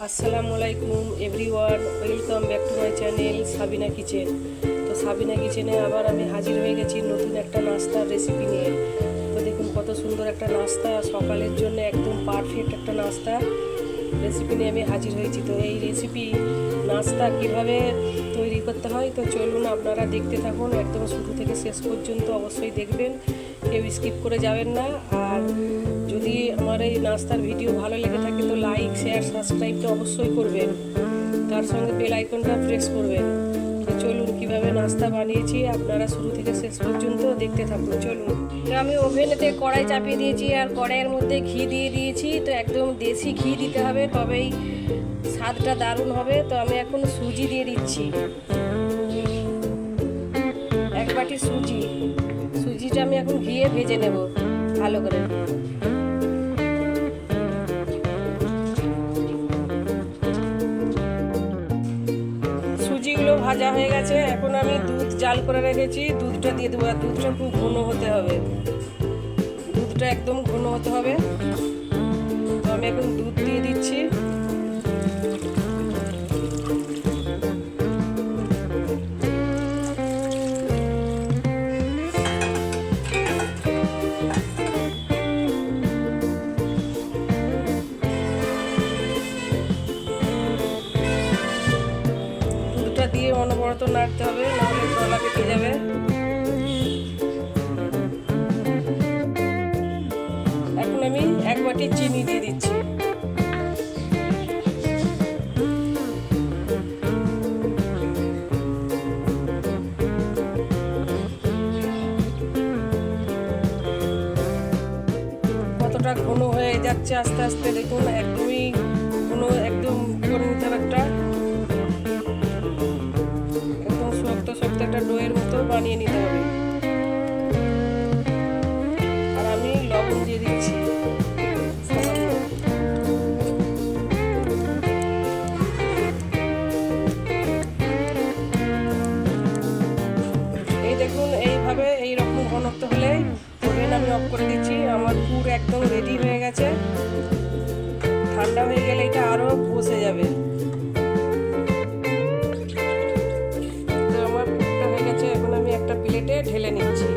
আসসালামু আলাইকুম everyone, welcome back to my channel Sabina kitchen. তো সাবিনা কিচেনে আবার আমি হাজির হয়ে গেছি নতুন একটা নাস্তার রেসিপি নিয়ে। তো দেখুন কত সুন্দর একটা নাস্তা, সকালের জন্য একদম পারফেক্ট একটা নাস্তা রেসিপি নিয়ে আমি হাজির হয়েছি। তো এই রেসিপি নাস্তা কিভাবে তৈরি করতে হয় তো চলুন আপনারা দেখতে থাকুন, একদম শুরু থেকে শেষ পর্যন্ত অবশ্যই দেখবেন, কেউ স্কিপ করে যাবেন না। আর যদি আমার এই নাস্তার ভিডিও ভালো লেগে থাকে তো লাইক, শেয়ার, সাবস্ক্রাইব তো অবশ্যই করবেন, তার সঙ্গে বেল আইকনটা প্রেস করবেন। তো চলুন কীভাবে নাস্তা বানিয়েছি আপনারা শুরু থেকে শেষ পর্যন্ত দেখতে থাকুন। চলুন, তো আমি ওভেনেতে কড়াই চাপিয়ে দিয়েছি আর কড়াইয়ের মধ্যে ঘি দিয়ে দিয়েছি। তো একদম দেশি ঘি দিতে হবে, তবেই স্বাদটা দারুণ হবে। তো আমি এখন সুজি দিয়ে দিচ্ছি, এক বাটি সুজিটা আমি এখন ঘিয়ে ভেজে নেব ভালো করে। সুজিগুলো ভাজা হয়ে গেছে, এখন আমি দুধ জাল করে রেখেছি, দুধটা দিয়ে দেবো। আর দুধটা খুব ঘন হতে হবে, দুধটা একদম ঘন হতে হবে। তো আমি এখন দুধ দিয়ে দিচ্ছি। দিয়ে অনবরত নাড়তে হবে, নাহলে গলা কেটে যাবে। এখন আমি এক বাটি চিনি দিয়ে দিচ্ছি। কতটা ঘন হয়ে যাচ্ছে আস্তে আস্তে, দেখুন একদমই ঘন, একদম করে নিতে হবে, একটা ডোয়ের মতো বানিয়ে নিতে হবে। আর আমি লবণ দিয়ে দিচ্ছি। এই দেখুন এইভাবে এইরকম ঘনত্ব হলে ওভেন আমি অফ করে দিচ্ছি। আমার পুর একদম রেডি হয়ে গেছে, ঠান্ডা হয়ে গেলে এটা আরো বসে যাবে। এখন আমি একটা প্লেটে ঢেলে নিচ্ছি।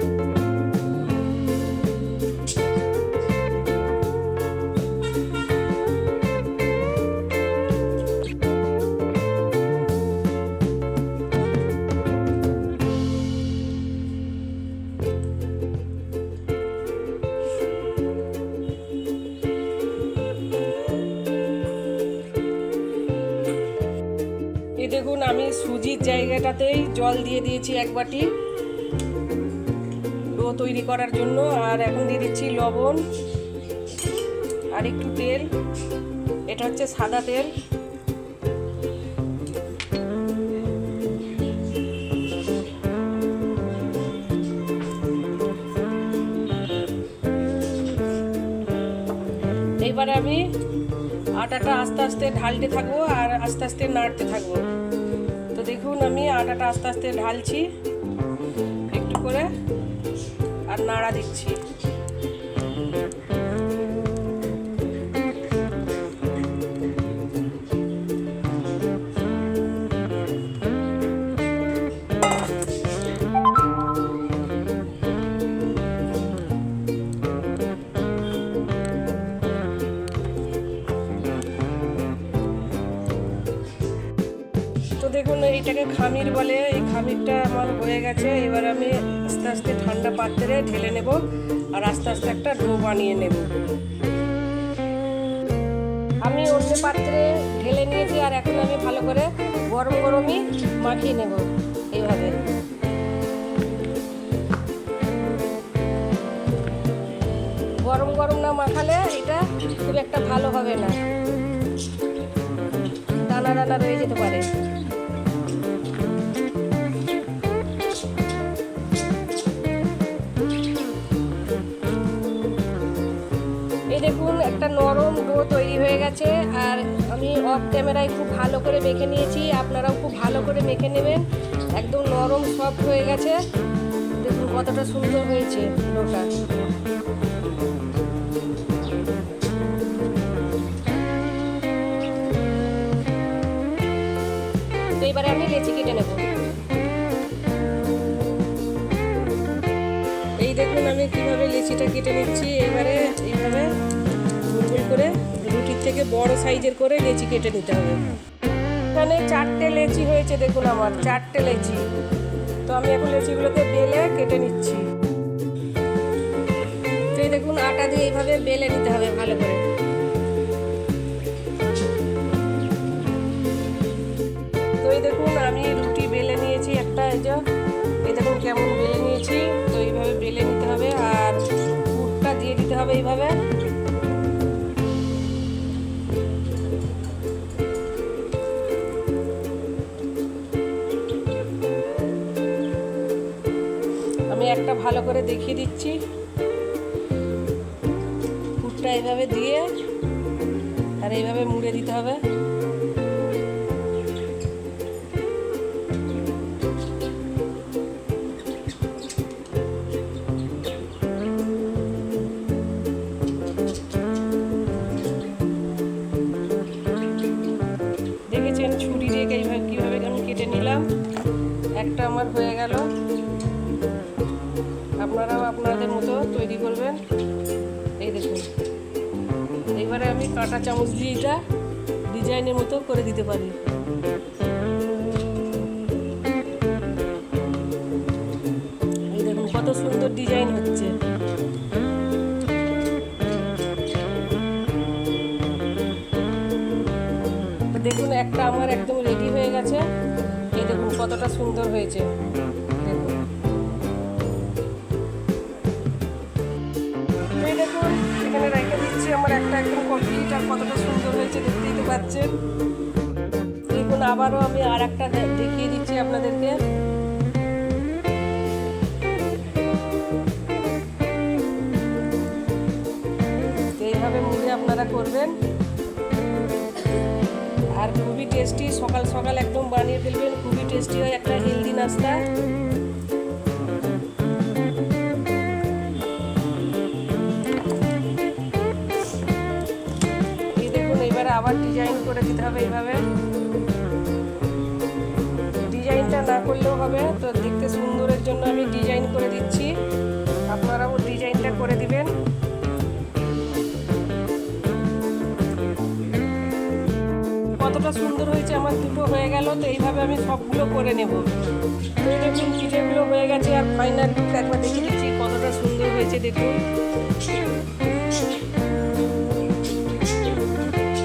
এই দেখুন আমি সুজির জায়গাটাতেই জল দিয়ে দিয়েছি এক বাটি ডো তৈরি করার জন্য। আর এখন দিয়ে দিচ্ছি লবণ আর একটু তেল, এটা হচ্ছে সাদা তেল। এইবারে আমি আটাটা আস্তে আস্তে ঢালতে থাকবো আর আস্তে আস্তে নাড়তে থাকবো। তো দেখুন আমি আটাটা আস্তে আস্তে ঢালছি একটু করে আর নাড়া দিচ্ছি। তো দেখুন এইটাকে খামির বলে, এই খামিরটা আমার হয়ে গেছে। এবার আমি আস্তে আস্তে ঠান্ডা পাত্রে ঢেলে নেব আর আস্তে আস্তে একটা ডো বানিয়ে নেব। আমি অন্য পাত্রে ঢেলে নিয়েছি আর এখন আমি ভালো করে গরম গরমই মাখিয়ে নেব এইভাবে। গরম গরম না মাখালে এটা খুব একটা ভালো হবে না, দানা দানা রয়ে যেতে পারে। এই দেখুন একটা নরম ডো তৈরি হয়ে গেছে আর আমি অফ ক্যামেরায় খুব ভালো করে মেখে নিয়েছি। আপনারাও খুব ভালো করে মেখে নেবেন, একদম নরম সফট হয়ে গেছে। দেখুন কতটা সুন্দর হয়েছে ডোটা। এবারে আমি লেচি কেটে নেব। এই দেখুন আমি কিভাবে লেচিটা কেটে নিচ্ছি। এবারে এইভাবে গোল গোল করে রুটির থেকে বড় সাইজের করে লেচি কেটে নিতে হবে। এখানে 4টে লেচি হয়েছে, দেখুন আমার 4টে লেচি। তো আমি এখন লেচিগুলোকে বেলে কেটে নিচ্ছি। তো এই দেখুন আটা দিয়ে এইভাবে বেলে নিতে হবে ভালো করে। তো এই দেখুন আমি রুটি বেলে নিয়েছি একটা, এই দেখুন কেমন বেলে নিয়েছি। তো এইভাবে বেলে নিতে হবে আর পুরটা দিয়ে দিতে হবে এইভাবে। আমি একটা ভালো করে দেখিয়ে দিচ্ছি। পুরটা এইভাবে দিয়ে আর এইভাবে মুড়ে দিতে হবে। দেখেছেন ছুরি দিয়ে কীভাবে আমি কেটে নিলাম। একটা আমার হয়ে গেল। আপনারাও আপনাদের মতো তৈরি করবেন। এই দেখুন এবারে আমি কাঁটা চামচ দিয়ে এটা ডিজাইনের মতো করে দিতে পারি। এই দেখুন কত সুন্দর ডিজাইন হচ্ছে। দেখুন একটা আমার একদম রেডি হয়ে গেছে। এই দেখুন কতটা সুন্দর হয়েছে। দেখুন এই দেখুন এখানে রেখে দিচ্ছি। আমার একটা একদম কমপ্লিট আর কতটা সুন্দর হয়েছে দেখতেই তো পাচ্ছেন। দেখুন আবারও আমি আর একটা দেখিয়ে দিচ্ছি আপনাদেরকে। এইভাবে মুড়ে আপনারা করবেন আর খুবই টেস্টি। সকাল সকাল একদম বানিয়ে ফেলবেন, খুবই টেস্টি হয়, একটা হেলদি নাস্তা। এই দেখুন এবারে আবার ডিজাইন করে দিতে হবে এইভাবে। ডিজাইনটা না করলেও হবে, তো দেখতে সুন্দরের জন্য আমি ডিজাইন করে দিচ্ছি। আপনারাও ডিজাইনটা করে দিবেন। কতটা সুন্দর হয়েছে, আমার দুটো হয়ে গেল। তো এইভাবে আমি সবগুলো করে নেব। তো এই দেখুন পিঠেগুলো হয়ে গেছে আর ফাইনাল লুক একবার দেখে দিচ্ছি কতটা সুন্দর হয়েছে। দেখুন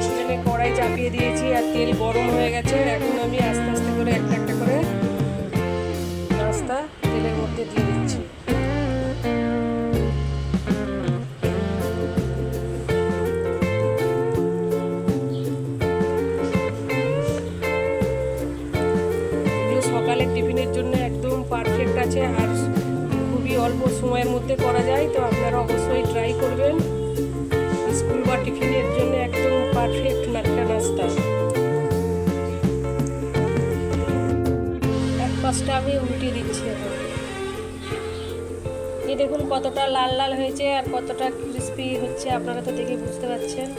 এখানে কড়াই চাপিয়ে দিয়েছি আর তেল গরম হয়ে গেছে। এখন আমি আস্তে আস্তে করে একটা একটা করে নাস্তা তেলের মধ্যে দিয়ে দিচ্ছি। সকালের টিফিনের জন্য একদম পারফেক্ট আছে আর খুবই অল্প সময়ের মধ্যে করা যায়। তো আপনারা অবশ্যই ট্রাই করবেন। স্কুল বা টিফিনের জন্য একদম পারফেক্ট একটা নাস্তা। এক পাশটা আমি উল্টিয়ে দিচ্ছি এখন। এই দেখুন কতটা লাল লাল হয়েছে আর কতটা ক্রিস্পি হচ্ছে, আপনারা তো দেখে বুঝতে পারছেন।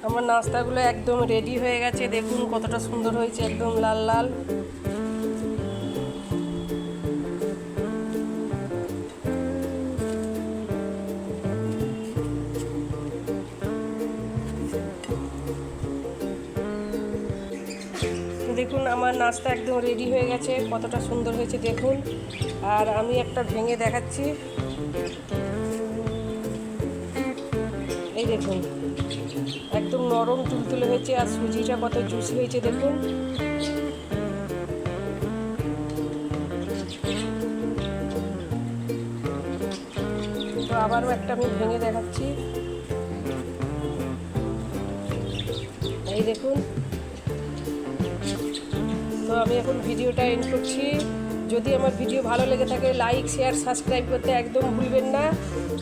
আমার নাস্তাগুলো একদম রেডি হয়ে গেছে। দেখুন কতটা সুন্দর হয়েছে, একদম লাল লাল। দেখুন আমার নাস্তা একদম রেডি হয়ে গেছে, কতটা সুন্দর হয়েছে দেখুন। আর আমি একটা ভেঙে দেখাচ্ছি। এই দেখুন একদম নরম তুলতুলে হয়েছে আর সুজিটা কত জুসি হয়েছে দেখুন। তো আবারও একটা আমি ভেঙে দেখাচ্ছি। এই দেখুন। তো আমি এখন ভিডিওটা এন্ড করছি। যদি আমার ভিডিও ভালো লেগে থাকে লাইক শেয়ার সাবস্ক্রাইব করতে একদম ভুলবেন না।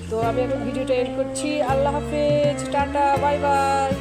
তো আমি এখন ভিডিওটা এন্ড করছি। আল্লাহ হাফেজ, টাটা, বাই বাই।